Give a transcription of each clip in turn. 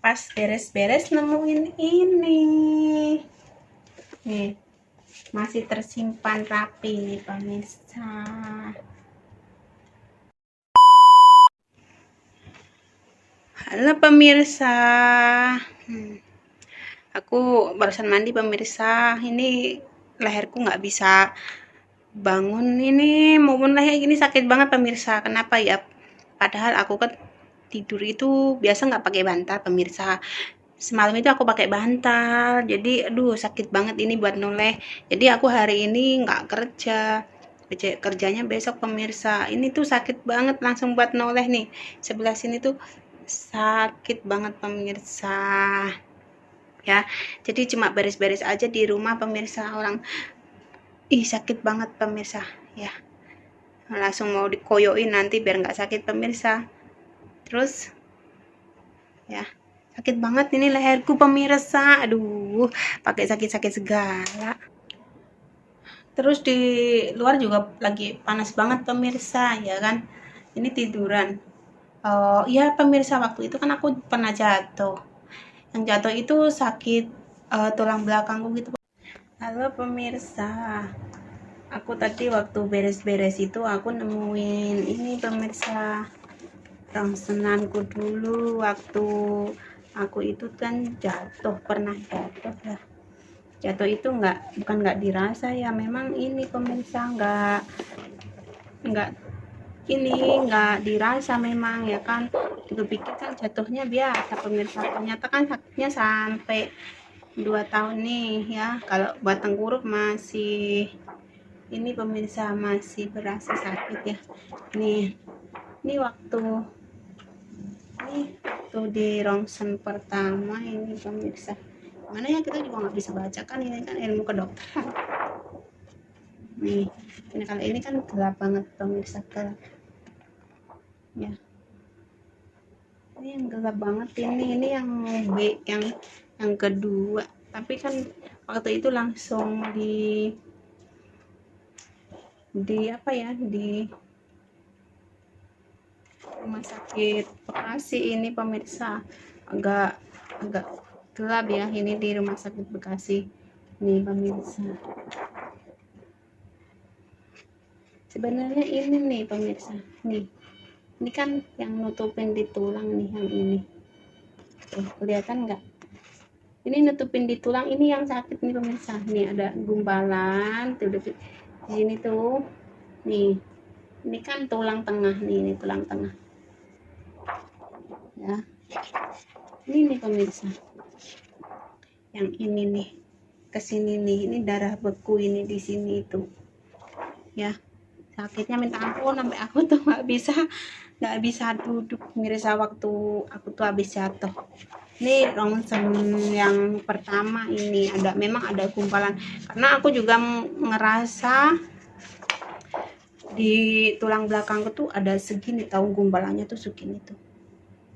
Pas beres-beres nemuin ini nih, masih tersimpan rapi nih pemirsa. Halo pemirsa. Aku barusan mandi pemirsa. Ini leherku nggak bisa bangun, ini maupun leher gini sakit banget pemirsa. Kenapa ya? Padahal aku kan tidur itu biasa nggak pakai bantal pemirsa. Semalam itu aku pakai bantal, jadi aduh sakit banget ini buat noleh. Jadi aku hari ini nggak kerja, kerjanya besok pemirsa. Ini tuh sakit banget langsung buat noleh nih. Sebelah sini tuh sakit banget pemirsa. Ya, jadi cuma beres-beres aja di rumah pemirsa. Orang sakit banget pemirsa ya, langsung mau dikoyoin nanti biar nggak sakit pemirsa. Terus ya, sakit banget ini leherku pemirsa, aduh pakai sakit-sakit segala. Terus di luar juga lagi panas banget pemirsa ya kan. Ini tiduran. Oh iya pemirsa, waktu itu kan aku pernah jatuh. Yang jatuh itu sakit tulang belakangku gitu. Halo pemirsa, aku tadi waktu beres-beres itu aku nemuin ini pemirsa, rongsenanku dulu waktu aku itu kan jatuh, pernah jatuh ya. Jatuh itu bukan nggak dirasa ya, memang ini pemirsa nggak nggak dirasa memang ya kan. Dipikir kan jatuhnya biasa pemirsa, ternyata kan sakitnya sampai 2 tahun nih ya. Kalau batang kuruk masih ini pemirsa, masih berasa sakit ya. Ini waktu di rongsen pertama ini pemirsa, mana ya, kita juga nggak bisa baca kan, ini kan ilmu kedokteran nih. Ini kalau ini kan gelap banget pemirsa, gelap ya. Ini yang gelap banget, ini yang B, yang kedua. Tapi kan waktu itu langsung di apa ya, di rumah sakit Bekasi ini pemirsa. agak agak gelap ya, ini di rumah sakit Bekasi nih pemirsa. Sebenarnya ini nih pemirsa, nih ini kan yang nutupin di tulang nih, yang ini tuh kelihatan nggak? Ini nutupin di tulang, ini yang sakit nih pemirsa. Nih ada gumpalan tuh di sini tuh nih. Ini kan tulang tengah nih, ini tulang tengah ya. Ini nih pemirsa, yang ini nih kesini nih, ini darah beku ini di sini itu ya. Sakitnya minta ampun, sampai aku tuh nggak bisa duduk pemirsa waktu aku tuh habis jatuh. Ini rongsen yang pertama ini memang ada gumpalan, karena aku juga ngerasa di tulang belakangku tuh ada segini, tahu gumpalannya tuh segini tuh,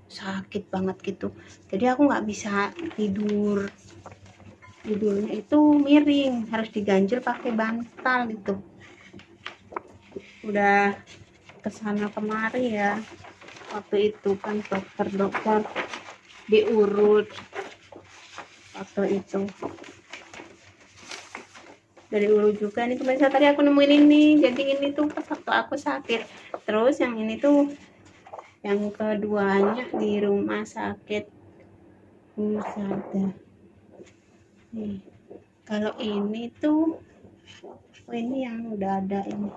sakit banget gitu. Jadi aku nggak bisa tidur, tidurnya itu miring, harus diganjel pakai bantal gitu. Udah kesana kemari ya, waktu itu kan dokter diurut waktu itu, dari urut juga nih pemirsa. Tadi aku nemuin ini, jadi ini tuh pas waktu aku sakit. Terus yang ini tuh yang keduanya di rumah sakit Husada nih. Kalau ini tuh ini yang udah ada, ini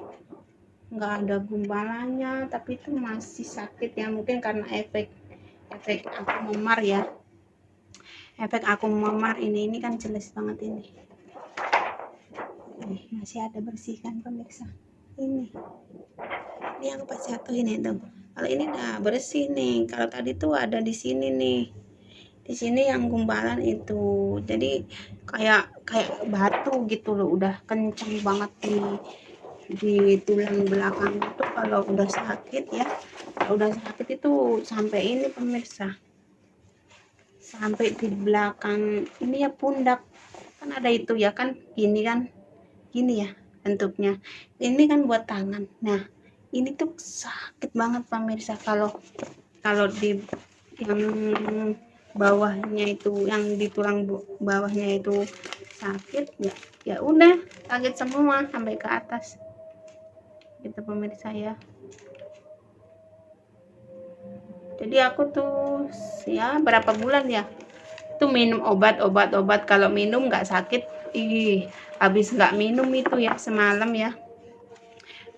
nggak ada gumpalannya, tapi itu masih sakit ya, mungkin karena efek aku memar ya. Efek aku memar ini kan jelas banget ini. Masih ada bersihkan pemirsa. Ini aku pas jatuh ini tuh. Kalau ini udah bersih nih. Kalau tadi tuh ada di sini nih. Di sini yang gumpalan itu. Jadi kayak batu gitu loh. Udah kenceng banget di tulang belakang itu. Kalau udah sakit ya. Kalau udah sakit itu sampai ini pemirsa. Sampai di belakang ini ya, pundak. Kan ada itu ya kan. Gini kan. Gini ya bentuknya. Ini kan buat tangan. Nah, ini tuh sakit banget pemirsa. Kalau di yang bawahnya itu, yang di tulang bawahnya itu sakit, ya udah sakit semua sampai ke atas gitu pemirsa ya. Jadi aku tuh ya berapa bulan ya tuh minum obat, kalau minum nggak sakit, habis nggak minum itu ya semalam ya.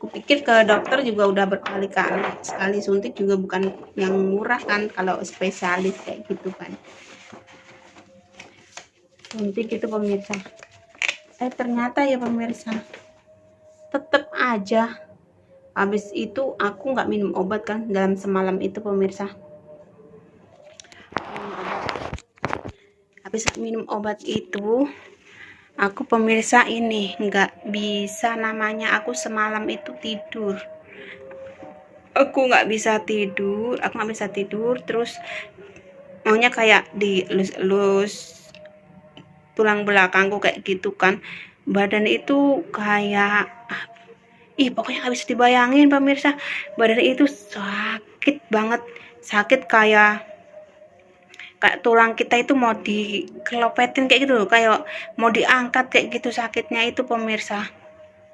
Kupikir ke dokter juga udah berkali-kali, sekali suntik juga bukan yang murah kan kalau spesialis kayak gitu kan. Suntik itu pemirsa. Ternyata ya pemirsa, tetep aja habis itu aku nggak minum obat kan dalam semalam itu pemirsa. Habis minum obat itu aku pemirsa ini nggak bisa, namanya aku semalam itu tidur. Aku nggak bisa tidur, terus maunya kayak dilus-lus tulang belakangku kayak gitu kan. Badan itu kayak pokoknya nggak bisa dibayangin pemirsa. Badan itu sakit banget, sakit kayak tulang kita itu mau dikelopetin kayak gitu loh, kayak mau diangkat kayak gitu sakitnya itu pemirsa.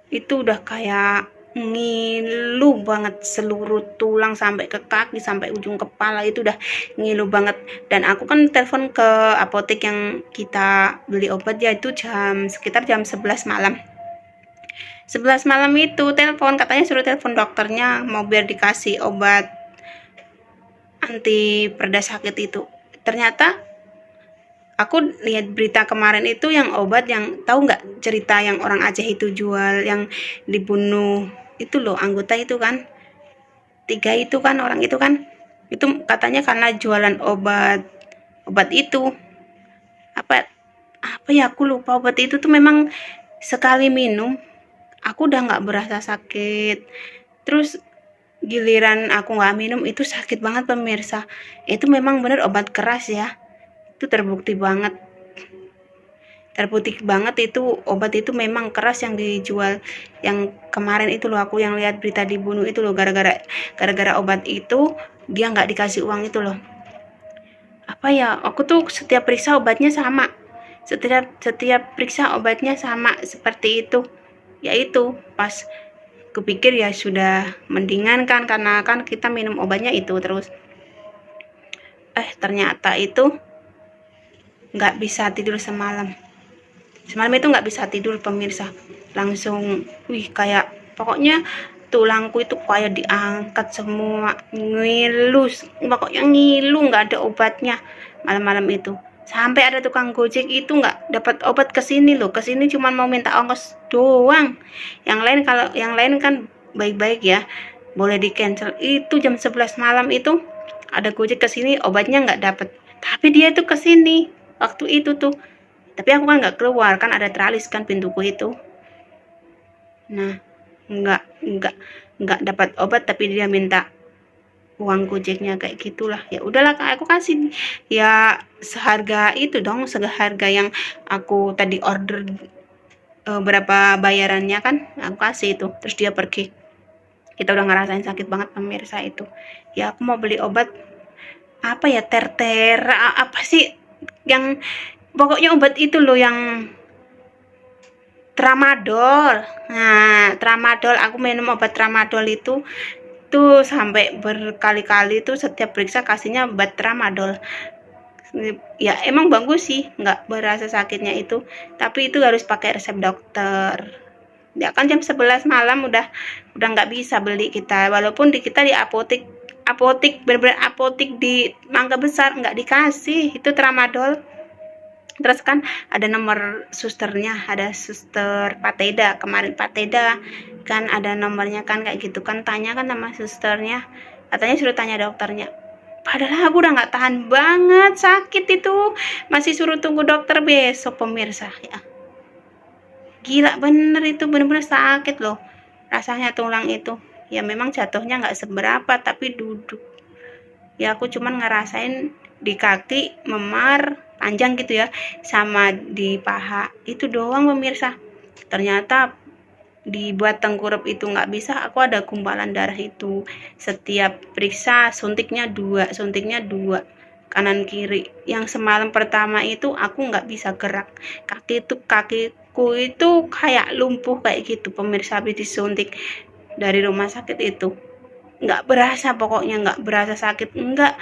Itu udah kayak ngilu banget, seluruh tulang sampai ke kaki sampai ujung kepala itu udah ngilu banget. Dan aku kan telepon ke apotek yang kita beli obat ya, itu sekitar jam 11 malam. 11 malam itu telepon, katanya suruh telepon dokternya mau biar dikasih obat anti pereda sakit itu. Ternyata aku lihat berita kemarin itu yang obat yang, tahu nggak cerita yang orang Aceh itu jual, yang dibunuh itu loh anggota itu kan, 3 itu kan, orang itu kan, itu katanya karena jualan obat itu apa ya, aku lupa. Obat itu tuh memang sekali minum aku udah nggak berasa sakit, terus giliran aku nggak minum itu sakit banget pemirsa. Itu memang bener obat keras ya, itu terbukti banget itu obat itu memang keras yang dijual. Yang kemarin itu loh aku yang lihat berita dibunuh itu loh, gara-gara obat itu dia nggak dikasih uang itu loh. Apa ya, aku tuh setiap periksa obatnya sama, setiap periksa obatnya sama seperti itu. Yaitu pas kupikir ya sudah mendingan kan, karena kan kita minum obatnya itu terus. Ternyata itu nggak bisa tidur semalam itu nggak bisa tidur pemirsa. Langsung kayak pokoknya tulangku itu kayak diangkat semua, pokoknya ngilu, nggak ada obatnya malam-malam itu. Sampai ada tukang gojek itu nggak dapat obat kesini loh, kesini cuma mau minta ongkos doang. Kalau yang lain kan baik-baik ya, boleh di cancel. Itu jam 11 malam itu ada gojek kesini, obatnya nggak dapat, tapi dia itu kesini waktu itu tuh. Tapi aku kan nggak keluar, kan ada teralis kan pintuku itu. Nah, nggak dapat obat, tapi dia minta uang gojeknya kayak gitulah. Ya udahlah, aku kasih ya seharga itu dong, seharga yang aku tadi order. Berapa bayarannya kan aku kasih itu, terus dia pergi. Kita udah ngerasain sakit banget pemirsa itu ya. Aku mau beli obat apa ya, tertera apa sih, yang pokoknya obat itu loh, yang tramadol. Nah, tramadol, aku minum obat tramadol itu tuh sampai berkali-kali tuh setiap periksa kasihnya obat tramadol. Ya emang bagus sih, nggak berasa sakitnya itu, tapi itu harus pakai resep dokter. Ya kan jam 11 malam udah nggak bisa beli kita, walaupun kita di apotek bener-bener apotek di Mangga Besar nggak dikasih itu tramadol. Terus kan ada nomor susternya, ada suster Pateda, kemarin Pateda kan ada nomornya kan kayak gitu kan, tanya kan sama susternya, katanya suruh tanya dokternya. Padahal aku udah nggak tahan banget sakit itu, masih suruh tunggu dokter besok pemirsa ya. Gila bener, itu bener-bener sakit loh rasanya tulang itu. Ya memang jatuhnya nggak seberapa, tapi duduk ya aku cuman ngerasain di kaki memar panjang gitu ya, sama di paha itu doang pemirsa. Ternyata dibuat tengkurap itu nggak bisa, aku ada gumpalan darah itu. Setiap periksa suntiknya dua, kanan kiri. Yang semalam pertama itu aku nggak bisa gerak, kakiku itu kayak lumpuh kayak gitu pemirsa, habis disuntik dari rumah sakit itu. Nggak berasa, pokoknya nggak berasa sakit, enggak,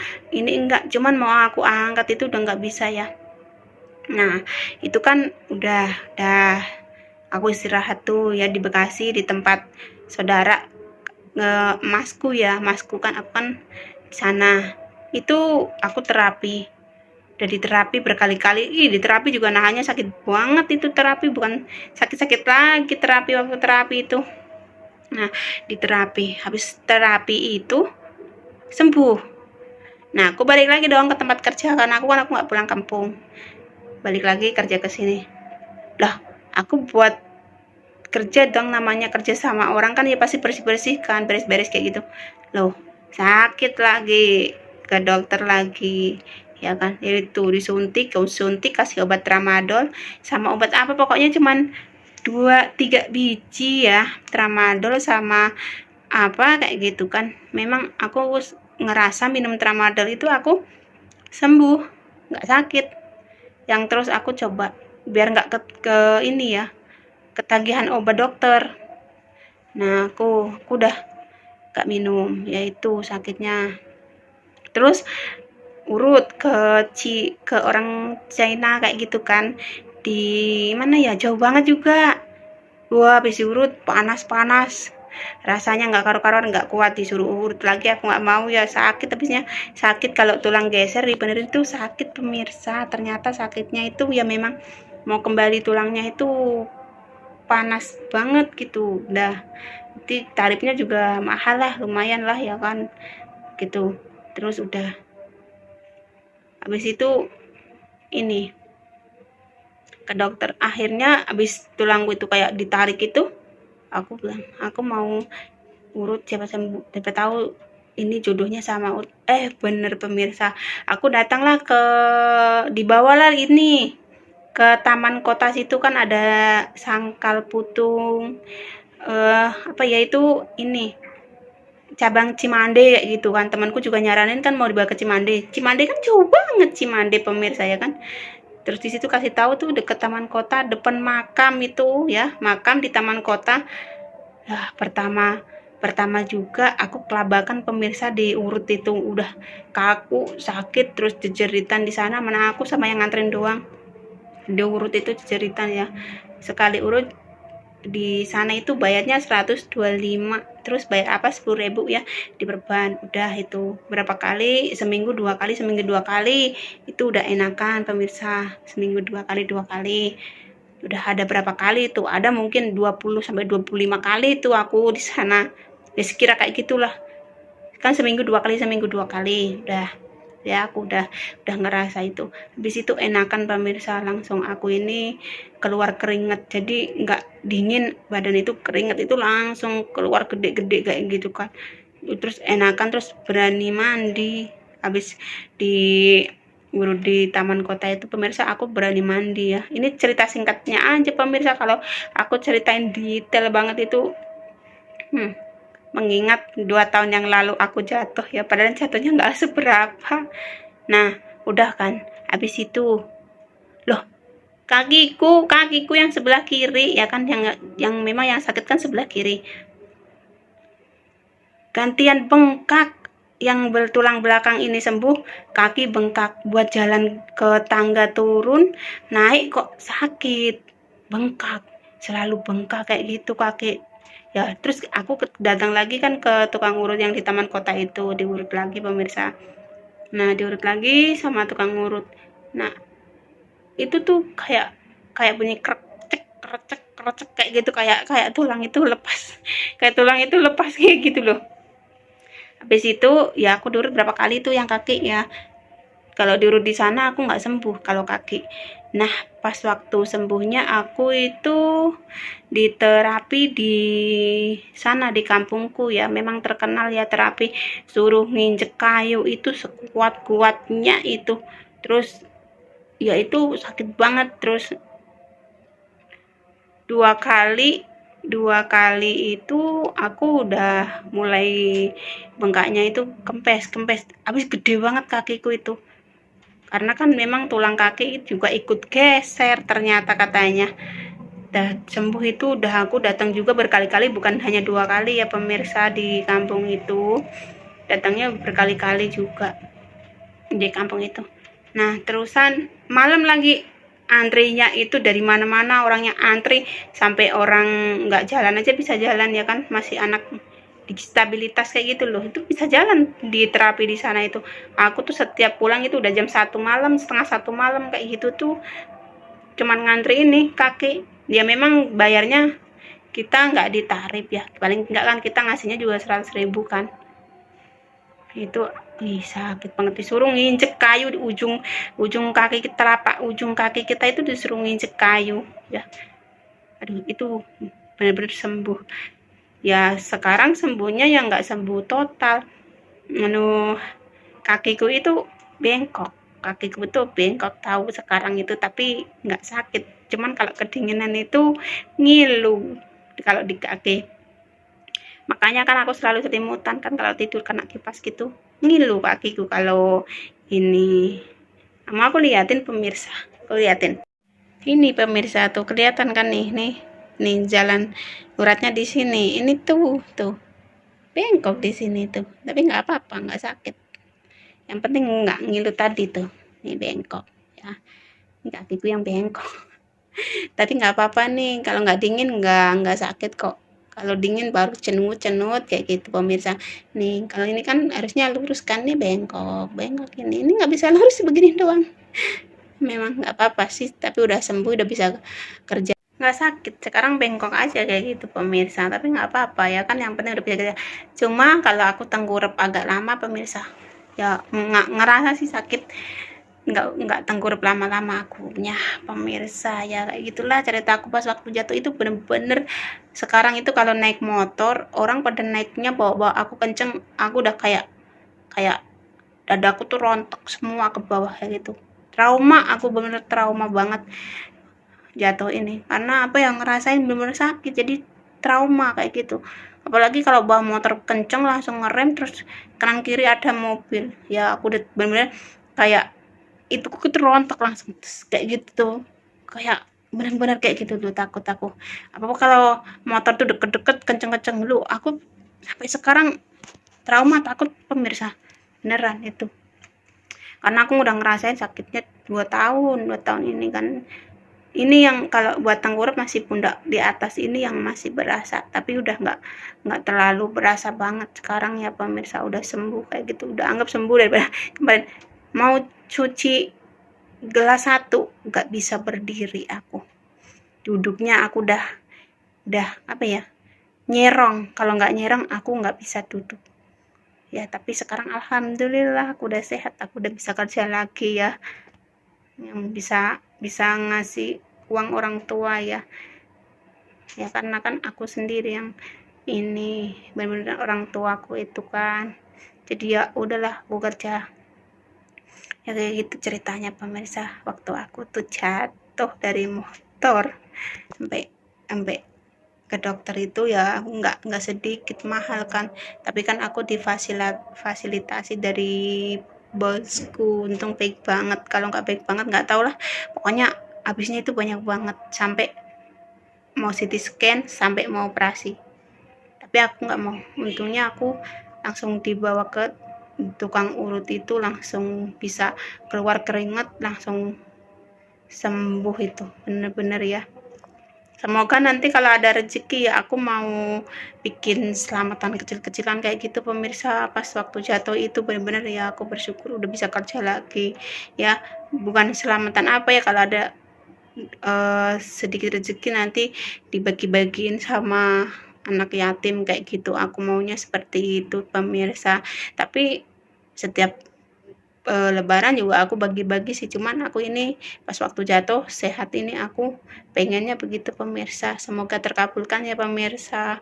cuman mau aku angkat itu udah nggak bisa ya. Nah itu kan udah aku istirahat tuh ya di Bekasi, di tempat saudara masku kan, aku kan di sana itu aku terapi, udah diterapi berkali-kali. Di terapi juga nahannya sakit banget, itu terapi bukan sakit-sakit lagi, terapi waktu terapi itu. Nah di terapi, habis terapi itu sembuh. Nah aku balik lagi dong ke tempat kerja, karena aku nggak pulang kampung, balik lagi kerja ke sini. Lah aku buat kerja dong, namanya kerja sama orang kan ya pasti bersih-bersih kan, beres-beres kayak gitu. Loh sakit lagi, ke dokter lagi ya kan, itu disuntik kasih obat tramadol sama obat apa, pokoknya cuman 2-3 biji ya, tramadol sama apa kayak gitu kan. Memang aku ngerasa minum tramadol itu aku sembuh, nggak sakit. Yang terus aku coba biar nggak ke ini ya, ketagihan obat dokter. Nah aku udah gak minum, yaitu sakitnya. Terus urut ke orang China kayak gitu kan, di mana ya, jauh banget juga. Wah habis urut panas rasanya nggak karu-karuan, nggak kuat, disuruh urut lagi aku nggak mau ya, sakit habisnya. Sakit kalau tulang geser dibenerin itu sakit pemirsa, ternyata sakitnya itu ya memang mau kembali tulangnya itu panas banget gitu. Udah nanti tarifnya juga mahal lah, lumayan lah ya kan gitu. Terus udah habis itu ini ke dokter, akhirnya habis tulangku itu kayak ditarik itu, aku bilang aku mau urut, siapa tahu ini jodohnya sama urut. Bener pemirsa, aku datanglah dibawalah ini ke taman kota situ kan, ada sangkal putung, apa ya itu, ini cabang Cimande kayak gitu kan. Temanku juga nyaranin kan mau dibawa ke Cimande kan jauh banget Cimande pemirsa ya kan. Terus di situ kasih tahu tuh deket taman kota, depan makam itu ya, makam di taman kota. Pertama juga aku kelabakan pemirsa, diurut itu udah kaku sakit, terus jejeritan di sana, mana aku sama yang nganterin doang. Diurut itu jejeritan ya, sekali urut di sana itu bayarnya 125, terus bayar apa 10.000 ya diperban. Udah itu berapa kali, seminggu dua kali itu udah enakan pemirsa, seminggu dua kali. Udah ada berapa kali itu, ada mungkin 20-25 kali itu aku di sana ya, sekira kayak gitulah kan, seminggu dua kali. Udah ya aku udah ngerasa itu. Habis itu enakan pemirsa, langsung aku ini keluar keringet, jadi nggak dingin badan itu, keringet itu langsung keluar gede-gede kayak gitu kan. Terus enakan, terus berani mandi. Habis di taman kota itu pemirsa, aku berani mandi ya. Ini cerita singkatnya aja pemirsa, kalau aku ceritain detail banget itu mengingat 2 tahun yang lalu aku jatuh ya, padahal jatuhnya nggak seberapa. Nah udah kan, habis itu loh kakiku yang sebelah kiri ya kan, yang memang yang sakit kan sebelah kiri, gantian bengkak. Yang bertulang belakang ini sembuh, kaki bengkak, buat jalan ke tangga turun naik kok sakit, bengkak, selalu bengkak kayak gitu kaki ya. Terus aku datang lagi kan ke tukang urut yang di taman kota itu, diurut lagi pemirsa. Nah diurut lagi sama tukang urut. Nah itu tuh kayak bunyi krecek kayak gitu, kayak tulang itu lepas kayak gitu loh. Habis itu ya aku diurut berapa kali tuh yang kaki ya. Kalau diurut di sana aku nggak sembuh kalau kaki. Nah pas waktu sembuhnya aku itu di terapi di sana di kampungku ya, memang terkenal ya terapi, suruh nginjek kayu itu sekuat-kuatnya itu. Terus ya itu sakit banget. Terus dua kali itu aku udah mulai bengkaknya itu kempes, habis gede banget kakiku itu. karena kan memang tulang kaki juga ikut geser ternyata katanya. Udah sembuh itu udah aku datang juga berkali-kali, bukan hanya 2 kali ya pemirsa, di kampung itu datangnya berkali-kali juga di kampung itu. Nah terusan malam lagi antrinya itu dari mana-mana, orangnya antri sampai orang nggak jalan aja bisa jalan ya kan, masih anak disabilitas kayak gitu loh, itu bisa jalan di terapi di sana itu. Aku tuh setiap pulang itu udah jam 1 malam, setengah 1 malam kayak gitu tuh cuman ngantri ini kaki. Ya memang bayarnya kita nggak ditarif ya, paling enggak kan kita ngasihnya juga 100.000 kan. Itu sakit banget, disuruh nginjek kayu di ujung kaki kita, telapak ujung kaki kita itu disuruh nginjek kayu ya. Aduh itu benar-benar sembuh ya. Sekarang sembuhnya ya nggak sembuh total, kakiku itu bengkok, kakiku itu bengkok tahu sekarang itu, tapi nggak sakit, cuman kalau kedinginan itu ngilu kalau di kaki. Makanya kan aku selalu selimutan kan kalau tidur kena kipas gitu, ngilu kakiku kalau ini. Sama aku liatin pemirsa, aku liatin ini pemirsa tuh, kelihatan kan nih jalan uratnya di sini, ini tuh bengkok di sini tuh, tapi nggak apa-apa, nggak sakit, yang penting nggak ngilu tadi tuh. Ini bengkok ya, ini kakiku yang bengkok. Tapi nggak apa-apa nih, kalau nggak dingin nggak sakit kok. Kalau dingin baru cenut kayak gitu pemirsa. Nih kalau ini kan harusnya lurus kan, nih bengkok ini nggak bisa lurus begini doang. Memang nggak apa-apa sih, tapi udah sembuh, udah bisa kerja, nggak sakit. Sekarang bengkok aja kayak gitu pemirsa, tapi nggak apa-apa ya kan, yang penting udah bisa kerja. Cuma kalau aku tengkurap agak lama pemirsa ya, nggak ngerasa sih sakit, nggak tengkurap lama-lama akunya pemirsa ya. Kayak gitulah cerita aku pas waktu jatuh itu, bener-bener sekarang itu kalau naik motor orang pada naiknya bawa aku kenceng, aku udah kayak dadaku tuh rontok semua ke bawah kayak gitu. Trauma, aku bener-bener trauma banget jatuh ini, karena apa yang ngerasain bener-bener sakit, jadi trauma kayak gitu. Apalagi kalau bawa motor kenceng langsung ngerem, terus kanan kiri ada mobil ya, aku udah bener-bener kayak itu aku terontok langsung kayak gitu, kayak benar-benar kayak gitu tuh, takut aku apa kalau motor tuh deket-deket kenceng-kenceng dulu, aku sampai sekarang trauma, takut pemirsa, beneran itu. Karena aku udah ngerasain sakitnya 2 tahun ini kan. Ini yang kalau buat tengkurap masih pundak di atas ini yang masih berasa, tapi udah nggak terlalu berasa banget sekarang ya pemirsa, udah sembuh kayak gitu, udah anggap sembuh daripada kemarin. Mau cuci gelas 1 nggak bisa berdiri aku, duduknya aku udah apa ya, nyerong, kalau nggak nyerong aku nggak bisa duduk ya. Tapi sekarang alhamdulillah aku udah sehat, aku udah bisa kerja lagi ya, yang bisa ngasih uang orang tua ya karena kan aku sendiri yang ini, benar-benar orang tuaku itu kan, jadi ya udahlah aku kerja ya. Kayak gitu ceritanya pemirsa, waktu aku tuh jatuh dari motor sampai ke dokter itu ya, aku nggak sedikit mahal kan, tapi kan aku difasilitasi dari bosku, untung baik banget. Kalau nggak baik banget nggak tau lah, pokoknya habisnya itu banyak banget, sampai mau CT scan, sampai mau operasi, tapi aku nggak mau. Untungnya aku langsung dibawa ke tukang urut itu, langsung bisa keluar keringat, langsung sembuh itu, bener-bener ya. Semoga nanti kalau ada rezeki ya aku mau bikin selamatan kecil-kecilan kayak gitu pemirsa. Pas waktu jatuh itu bener-bener ya aku bersyukur udah bisa kerja lagi ya. Bukan selamatan apa ya, kalau ada sedikit rezeki nanti dibagi-bagiin sama anak yatim kayak gitu, aku maunya seperti itu pemirsa. Tapi setiap lebaran juga aku bagi-bagi sih, cuman aku ini pas waktu jatuh sehat ini aku pengennya begitu pemirsa. Semoga terkabulkan ya pemirsa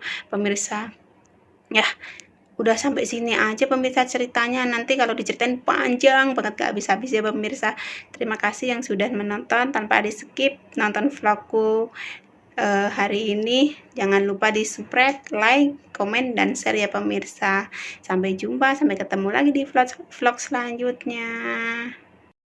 ya. Udah sampai sini aja pemirsa ceritanya, nanti kalau diceritain panjang banget gak habis-habis ya pemirsa. Terima kasih yang sudah menonton tanpa di skip nonton vlogku hari ini. Jangan lupa di subscribe, like, komen, dan share ya pemirsa. Sampai jumpa, sampai ketemu lagi di vlog selanjutnya.